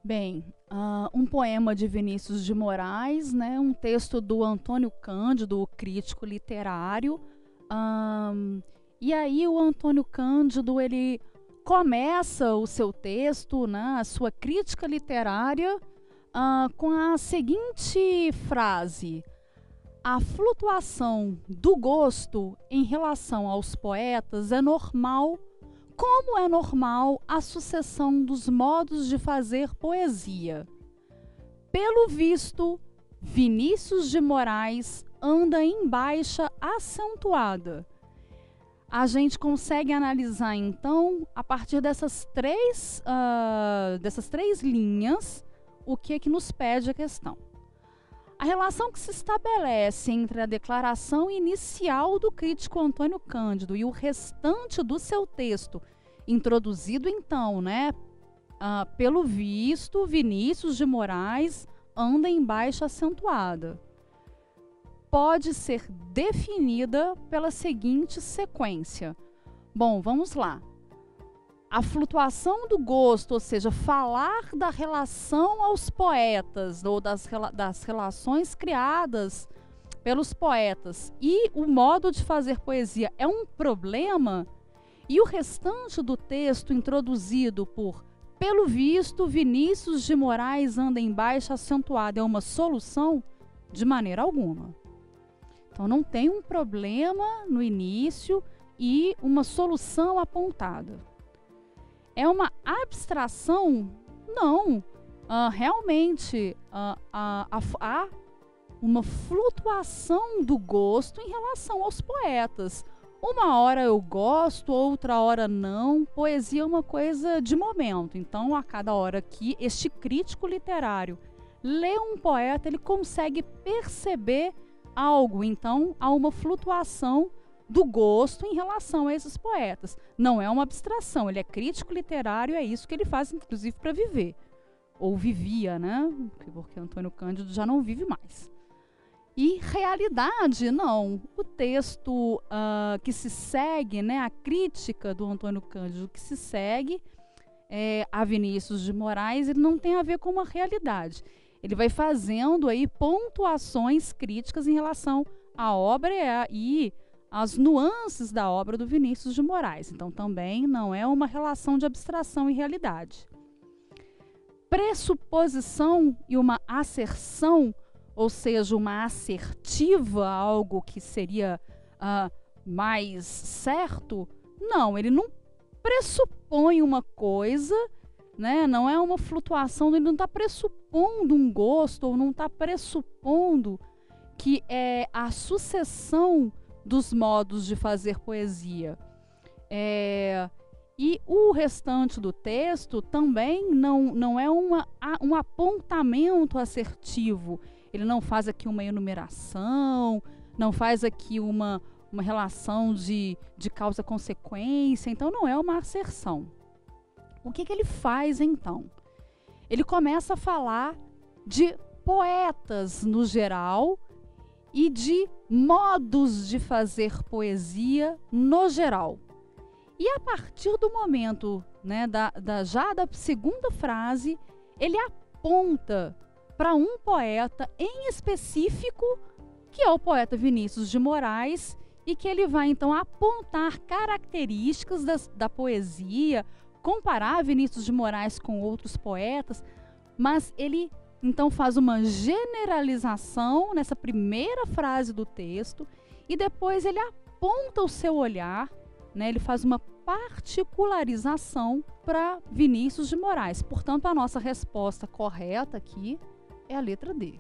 Bem, um poema de Vinícius de Moraes, né, um texto do Antônio Cândido, o crítico literário. E aí o Antônio Cândido, ele começa o seu texto, né, a sua crítica literária, com a seguinte frase: a flutuação do gosto em relação aos poetas é normal, como é normal a sucessão dos modos de fazer poesia. Pelo visto, Vinícius de Moraes anda em baixa acentuada. A gente consegue analisar, então, a partir dessas três linhas, o que é que nos pede a questão. A relação que se estabelece entre a declaração inicial do crítico Antônio Cândido e o restante do seu texto, introduzido então, né, pelo visto, Vinícius de Moraes anda em baixa acentuada, pode ser definida pela seguinte sequência. Bom, vamos lá. A flutuação do gosto, ou seja, falar da relação aos poetas, ou das relações criadas pelos poetas, e o modo de fazer poesia é um problema, e o restante do texto introduzido pelo visto, Vinícius de Moraes anda em baixa acentuada, é uma solução? De maneira alguma. Então não tem um problema no início e uma solução apontada. É uma abstração? Não. Realmente há uma flutuação do gosto em relação aos poetas. Uma hora eu gosto, outra hora não. Poesia é uma coisa de momento. Então, a cada hora que este crítico literário lê um poeta, ele consegue perceber algo. Então, há uma flutuação do gosto em relação a esses poetas. Não é uma abstração, ele é crítico literário, é isso que ele faz, inclusive, para viver. Ou vivia, né? Porque Antônio Cândido já não vive mais. E realidade, não. O texto que se segue, né, a crítica do Antônio Cândido que se segue a Vinícius de Moraes, ele não tem a ver com uma realidade. Ele vai fazendo aí pontuações críticas em relação à obra e as nuances da obra do Vinícius de Moraes. Então, também não é uma relação de abstração e realidade. Pressuposição e uma asserção, ou seja, uma assertiva, algo que seria mais certo, não, ele não pressupõe uma coisa, né? Não é uma flutuação, ele não está pressupondo um gosto, ou não está pressupondo que é a sucessão dos modos de fazer poesia. E o restante do texto também não é um apontamento assertivo. Ele não faz aqui uma enumeração, não faz aqui uma relação de causa-consequência, então não é uma asserção. O que ele faz então? Ele começa a falar de poetas no geral e de modos de fazer poesia no geral. E a partir do momento, né, já da segunda frase, ele aponta para um poeta em específico, que é o poeta Vinícius de Moraes, e que ele vai então apontar características da poesia, comparar Vinícius de Moraes com outros poetas, mas ele então faz uma generalização nessa primeira frase do texto e depois ele aponta o seu olhar, né, ele faz uma particularização para Vinícius de Moraes. Portanto, a nossa resposta correta aqui é a letra D.